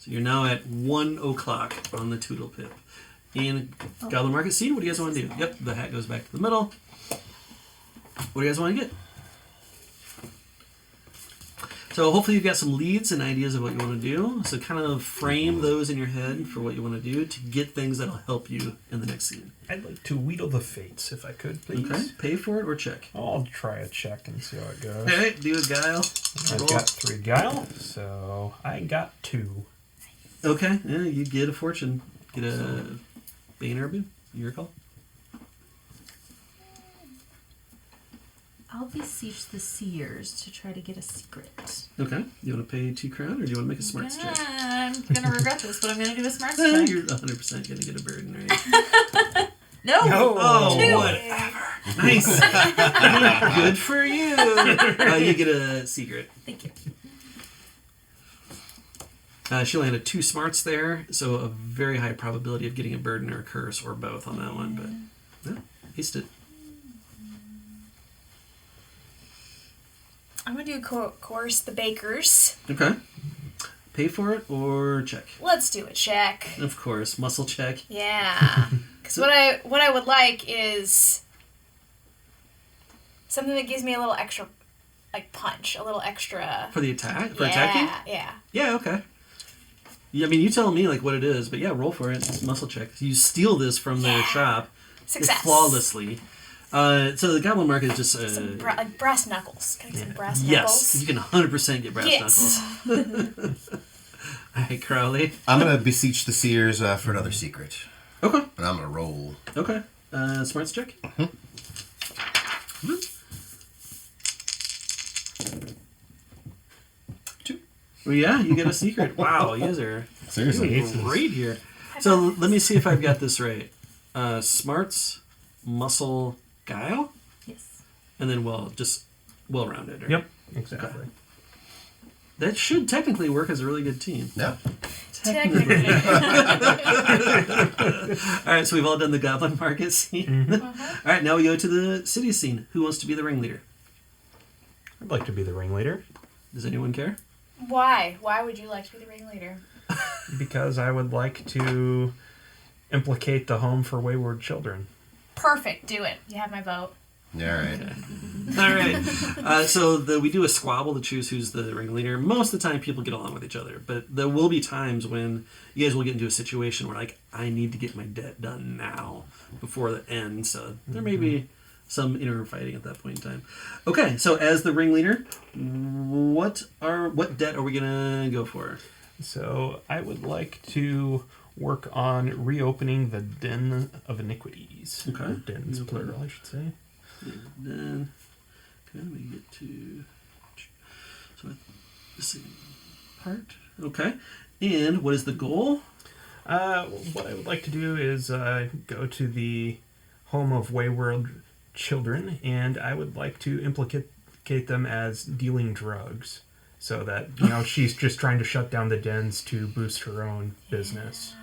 So you're now at 1 o'clock on the Toodle Pip. And Goblin Market scene, what do you guys want to do? Yep, the hat goes back to the middle. What do you guys want to get? So hopefully you've got some leads and ideas of what you want to do. So kind of frame those in your head for what you want to do to get things that'll help you in the next scene. I'd like to wheedle the fates, if I could, please. Okay, pay for it or check. I'll try a check and see how it goes. All right, do a guile. I've got 3 guile, so I got 2. Okay, yeah, you get a fortune. Get a Bane or a Boon. Your call. I'll beseech the seers to try to get a secret. Okay. You want to pay 2 crown or do you want to make a smarts check? I'm going to regret this, but I'm going to do a smarts check. You're 100% going to get a burden, right? No. Oh, 2. whatever. Nice. Good for you. You get a secret. Thank you. She only had 2 smarts there, so a very high probability of getting a burden or a curse or both on that one, but yeah, aced it. I'm going to do course the bakers. Okay. Pay for it or check? Let's do a check. Of course. Muscle check. Yeah. Because what I would like is something that gives me a little extra, like, punch. A little extra... For the attack? For attacking? Yeah. Yeah, okay. Yeah, I mean, you tell me, like, what it is, but yeah, roll for it. Muscle check. You steal this from their shop. Success. Flawlessly. So the Goblin Market is just... some like brass knuckles. Can I get some brass knuckles? Yes, you can 100% get brass knuckles. All right, Crowley. I'm going to beseech the seers for another secret. Okay. And I'm going to roll. Okay. Smarts check? Mm-hmm. 2. Well, yeah, you get a secret. Wow, you guys are Seriously. great here. So let me see if I've got this right. Smarts, muscle, guile? Yes. And then, just well-rounded, right? Yep, exactly. Okay. That should technically work as a really good team. Yeah. Technically. All right, so we've all done the Goblin Market scene. Mm-hmm. All right, now we go to the city scene. Who wants to be the ringleader? I'd like to be the ringleader. Does anyone care? Why? Why would you like to be the ringleader? Because I would like to implicate the Home for Wayward Children. Perfect. Do it. You have my vote. Yeah, all right. All right. So we do a squabble to choose who's the ringleader. Most of the time, people get along with each other, but there will be times when you guys will get into a situation where, like, I need to get my debt done now before the end. So there may be some inner fighting at that point in time. Okay. So as the ringleader, what debt are we gonna go for? So I would like to work on reopening the Den of Iniquities. Okay. Or dens, plural, I should say. Then, okay, we get to the same part. Okay, and what is the goal? What I would like to do is go to the Home of Wayward Children, and I would like to implicate them as dealing drugs, so that she's just trying to shut down the dens to boost her own business.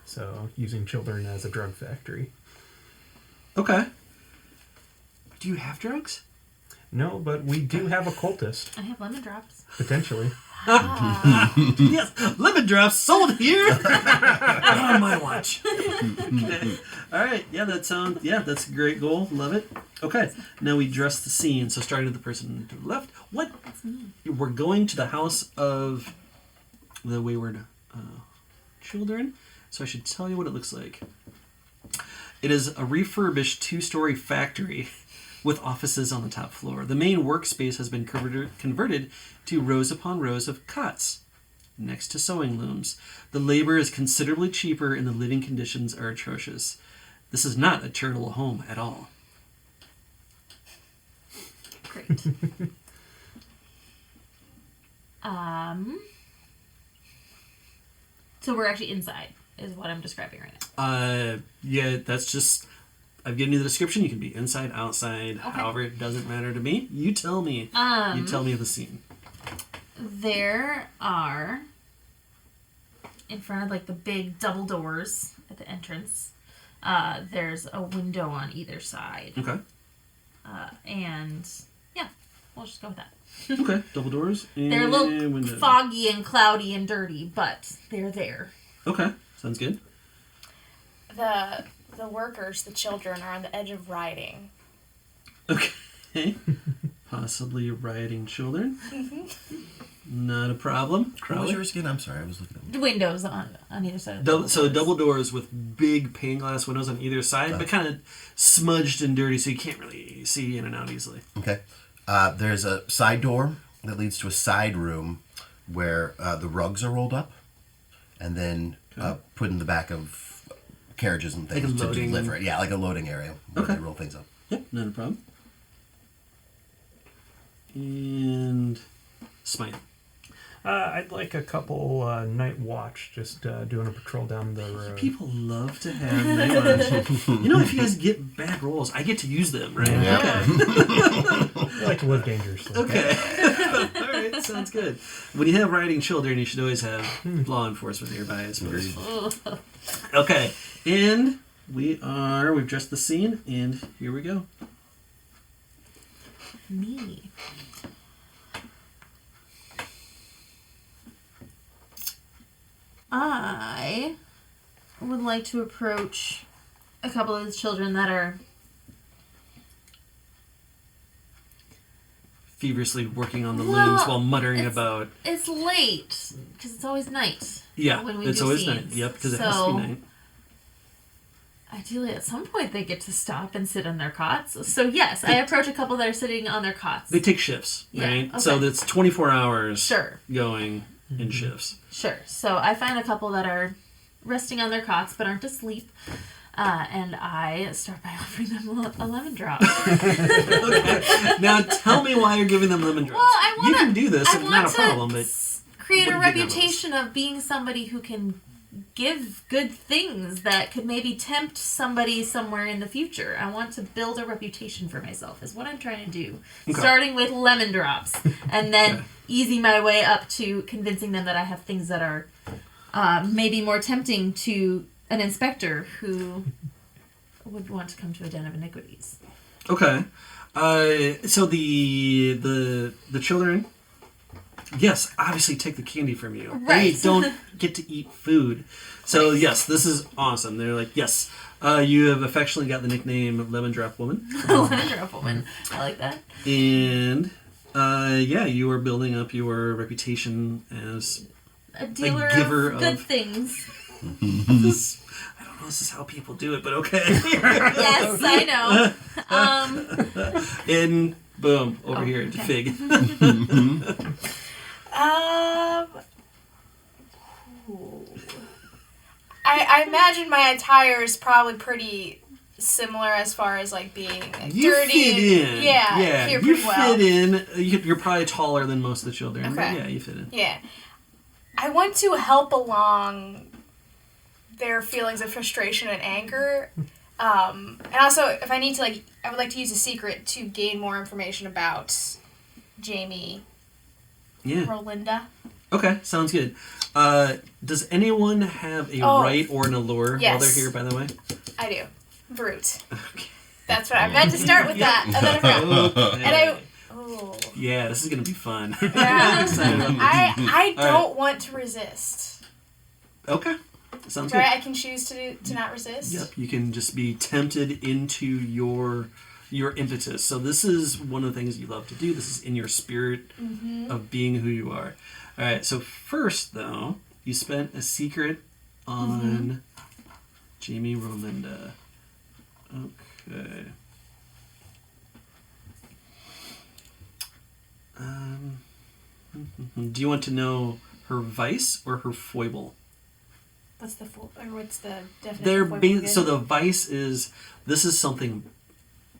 So using children as a drug factory. Okay. Do you have drugs? No, but we do have a cultist. I have lemon drops. Potentially. Yes, lemon drops sold here. Not on my watch. Okay. All right. Yeah, that's a great goal. Love it. Okay. Now we dress the scene. So starting with the person to the left. What? We're going to the House of the Wayward Children. So I should tell you what it looks like. It is a refurbished 2-story factory with offices on the top floor. The main workspace has been converted to rows upon rows of cots next to sewing looms. The labor is considerably cheaper and the living conditions are atrocious. This is not a charitable home at all. Great. So we're actually inside, is what I'm describing right now. Yeah, that's just... I've given you the description. You can be inside, outside, Okay. however, it doesn't matter to me. You tell me. You tell me the scene. There are, in front of like the big double doors at the entrance, there's a window on either side. Okay. And yeah. We'll just go with that. Okay, double doors. And They're a little window. foggy and cloudy and dirty, but they're there. Okay, sounds good. The workers, the children, are on the edge of rioting. Okay. Possibly rioting children. Not a problem. What was Crowley? yours again? I'm sorry, I was looking at The windows on either side of the Double doors with big pane glass windows on either side, but kind of smudged and dirty, so you can't really see in and out easily. Okay. There's a side door that leads to a side room where the rugs are rolled up and then put in the back of carriages and things Like a to loading- deliver it. Yeah, like a loading area where Okay. they roll things up. Yep, not a problem. And Smythe. I'd like a couple night watch, just doing a patrol down the road. People love to have night watch. You know, if you guys get bad rolls, I get to use them, right? Yeah. I like to live dangerously. Okay. All right, sounds good. When you have riding children, you should always have law enforcement nearby, I suppose. Okay, and we've dressed the scene, and here we go. Me. I would like to approach a couple of the children that are Feverishly working on the Well, looms while muttering it's- about... It's late because it's always night. Yeah, when we it's do always scenes. night. Yep, because it has to be So- night. Ideally, at some point, they get to stop and sit on their cots. So yes, I approach a couple that are sitting on their cots. They take shifts, Yeah, right? okay. So that's 24 hours Sure, going in shifts. sure. So I find a couple that are resting on their cots but aren't asleep. And I start by offering them a lemon drop. Now tell me why you're giving them lemon drops. Well, I wanna- you can do this, I it's want not a to problem, but create what a do you think of reputation of being somebody who can give good things that could maybe tempt somebody somewhere in the future. I want to build a reputation for myself is what I'm trying to do. Okay. Starting with lemon drops and then easing my way up to convincing them that I have things that are maybe more tempting to an inspector who would want to come to a den of iniquities. okay. So the children, yes, obviously take the candy from you. Right. They don't get to eat food. So yes, this is awesome. They're like, yes, you have affectionately got the nickname Lemon Drop Woman. Lemon drop woman. I like that. And yeah, you are building up your reputation as A dealer giver of good of- things. this. I don't know. This is how people do it, but okay. Yes, I know. And boom, over here to okay. Fig. I imagine my attire is probably pretty similar as far as like being like, You dirty. fit in. Yeah, here you pretty well. fit in. You're probably taller than most of the children. But Okay. yeah, you fit in. Yeah. I want to help along their feelings of frustration and anger. And also, if I need to, like, I would like to use a secret to gain more information about Jamie Yeah. Rolinda. Okay, sounds good. Does anyone have a Oh. right or an allure while Yes. they're here, by the way? I do. Brute. Okay. That's what I meant to start with that. And then I forgot. Okay. And I... Oh. Yeah, this is going to be fun. Yeah. I'm excited about this. I All right. don't want to resist. Okay, sounds good. Right? I can choose to not resist. Yep, you can just be tempted into your impetus. So this is one of the things you love to do. This is in your spirit of being who you are. All right, so first, though, you spent a secret on Jamie Rolinda. Okay. Do you want to know her vice or her foible? What's the definition? They're of foible being, again? so the vice is this is something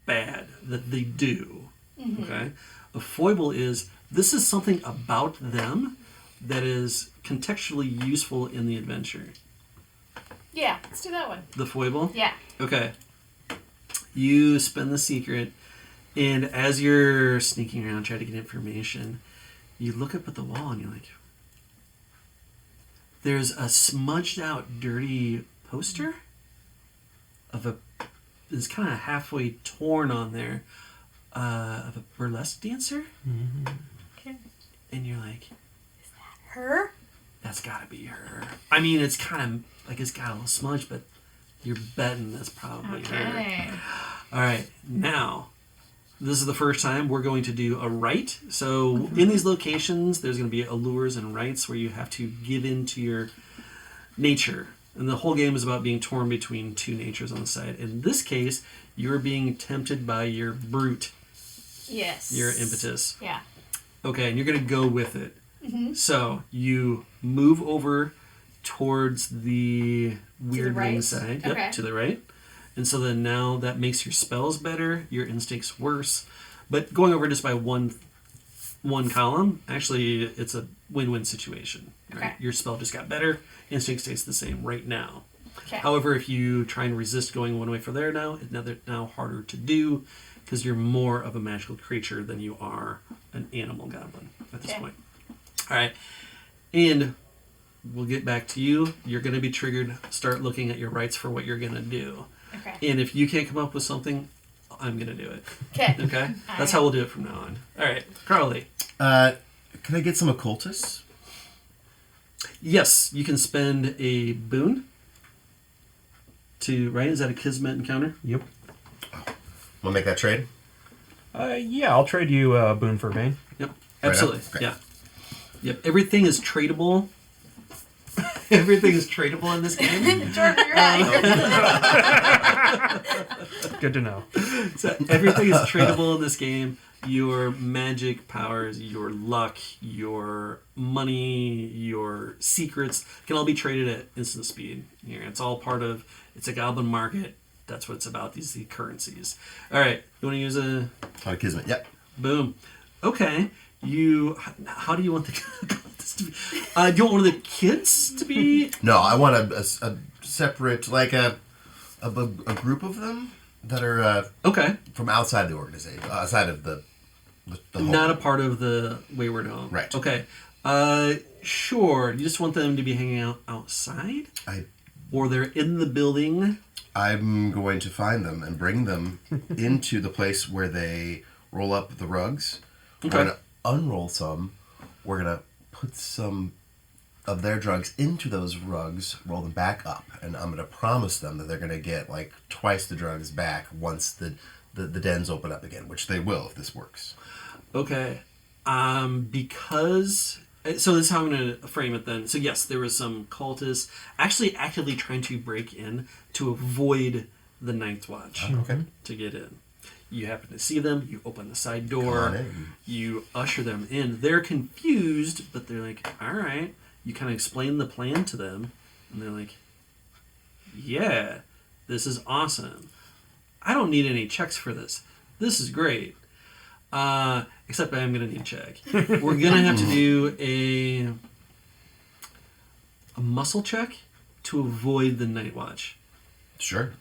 bad that they do. Okay, a foible is this is something about them that is contextually useful in the adventure. Yeah, let's do that one. The foible. Yeah. Okay. You spend the secret, and as you're sneaking around trying to get information, you look up at the wall and you're like, there's a smudged out, dirty poster of it's kind of halfway torn on there, of a burlesque dancer. Okay. And you're like, Her? that's gotta be her. I mean, it's kind of like it's got a little smudge, but you're betting that's probably her. Okay. All right, now, this is the first time we're going to do a rite. So in these locations, there's going to be allures and rites where you have to give in to your nature. And the whole game is about being torn between two natures on the side. In this case, you're being tempted by your brute, Yes. your impetus. Yeah. Okay, and you're going to go with it. So you move over towards the weird right? ring side. Yep, Okay. to the right. And so then now that makes your spells better, your instincts worse. But going over just by one column, actually it's a win-win situation. Right? Okay. Your spell just got better, instinct stays the same right now. Okay. However, if you try and resist going one way for there now, it's now harder to do because you're more of a magical creature than you are an animal goblin at this Okay. point. All right. And we'll get back to you. You're going to be triggered. Start looking at your rights for what you're going to do. Okay. And if you can't come up with something, I'm going to do it. Okay. Okay? That's how we'll do it from now on. All right. Crowley. Can I get some occultists? Yes, you can spend a boon to, right? Is that a Kismet encounter? Yep. Want to make that trade? Yeah, I'll trade you a boon for Bane. Yep. Right Absolutely. on? Great. Yeah. Yep. Everything is tradable. Everything is tradable in this game. Jordan, you're right. Good to know. So everything is tradable in this game. Your magic powers, your luck, your money, your secrets can all be traded at instant speed. Here, it's all part of. It's a Goblin Market. That's what it's about. These the currencies. All right, you want to use a On a Kismet, yep. boom? Okay. How do you want this to be? Do you want one of the kids to be? No, I want a separate, like a group of them that are Okay. from outside the organization, outside of the home. Not a part of the Wayward Home. Right. Okay. Sure. You just want them to be hanging out outside? Or they're in the building? I'm going to find them and bring them into the place where they roll up the rugs. Okay. We're going to unroll some. We're going to put some of their drugs into those rugs, roll them back up, and I'm going to promise them that they're going to get like twice the drugs back once the dens open up again, which they will if this works. Okay. Because... So this is how I'm going to frame it then. So yes, there was some cultists actually actively trying to break in to avoid the Night's Watch Okay. to get in. You happen to see them, you open the side Come on door, in. you usher them in. They're confused, but they're like, all right. You kind of explain the plan to them, and they're like, yeah, this is awesome. I don't need any checks for this. This is great. Except I am going to need a check. We're going to have to do a muscle check to avoid the Night Watch. Sure.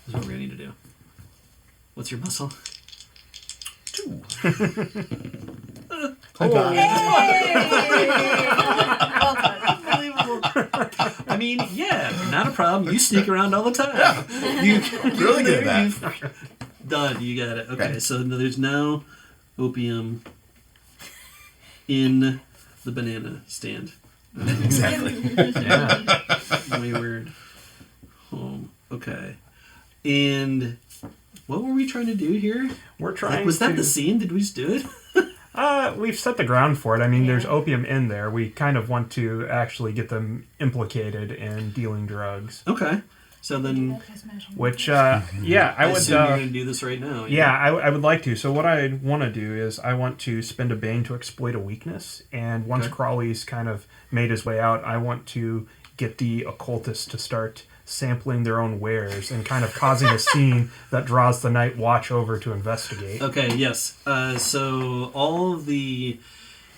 Is what we're going to need to do. What's your muscle? 2. I got it. Well done. Unbelievable. I mean, yeah, not a problem. You sneak around all the time. You Really good at that. Done. You got it. Okay, Okay. so there's now opium in the banana stand. Exactly. Yeah. Wayward Home. Okay. And what were we trying to do here? We're trying Was that to... the scene? Did we just do it? We've set the ground for it. I mean, there's opium in there. We kind of want to actually get them implicated in dealing drugs. Okay. So then, Which, yeah, I would... assume you're going to do this right now. Yeah, I would like to. So what I want to do is I want to spend a bane to exploit a weakness. And once Okay. Crowley's kind of made his way out, I want to get the occultists to start sampling their own wares and kind of causing a scene that draws the Night Watch over to investigate. Okay, yes. So all of the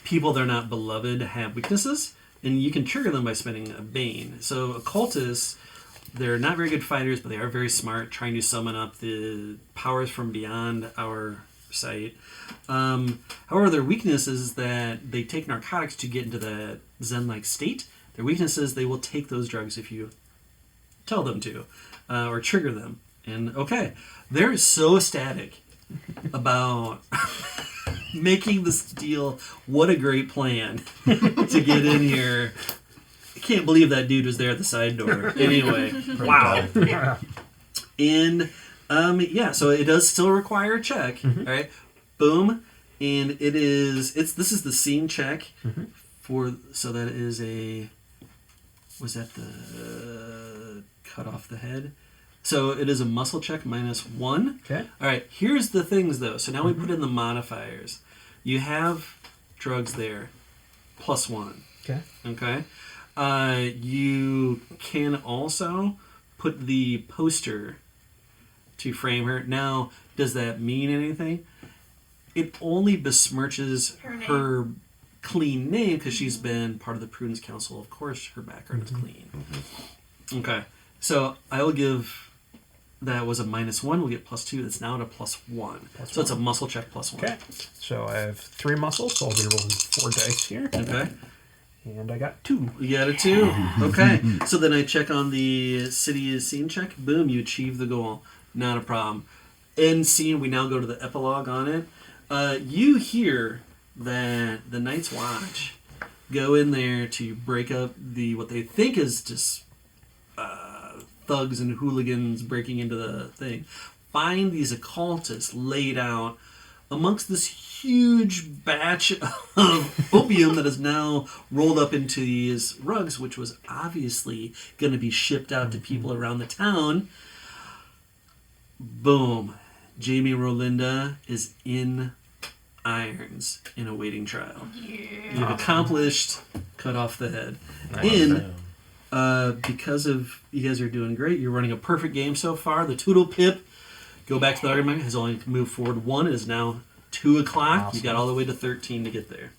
people that are not beloved have weaknesses, and you can trigger them by spending a bane. So occultists, they're not very good fighters, but they are very smart, trying to summon up the powers from beyond our sight. However, their weakness is that they take narcotics to get into the Zen-like state. Their weakness is they will take those drugs if you tell them to, or trigger them. And okay, they're so ecstatic about making this deal. What a great plan to get in here. I can't believe that dude was there at the side door. Anyway, wow. And so it does still require a check. All right, boom, and this is the scene check so that is was that the cut off the head? So it is a muscle check -1. Okay. All right, here's the things though. So now we put in the modifiers. You have drugs there, +1. Okay. Okay. You can also put the poster to frame her. Now, does that mean anything? It only besmirches her clean name because she's been part of the Prudence Council. Of course, her background is clean. Okay. So I will give that was a -1. We'll get +2. It's now at a +1. So it's a muscle check +1. Okay. So I have 3 muscles, so I'll be rolling 4 dice here. Okay. And I got 2. You got a 2. Okay. So then I check on the city scene check. Boom, you achieve the goal. Not a problem. End scene, we now go to the epilogue on it. You hear that the Night's Watch go in there to break up what they think is just thugs and hooligans breaking into the thing. Find these occultists laid out amongst this huge batch of opium that is now rolled up into these rugs, which was obviously going to be shipped out to people around the town. Boom. Jamie Rolinda is in irons in awaiting trial. Yeah. You've accomplished cut off the head. And because of you guys are doing great, you're running a perfect game so far. The Toodle Pip, go back to the argument, has only moved forward 1. It is now 2 o'clock. Awesome. You got all the way to 13 to get there.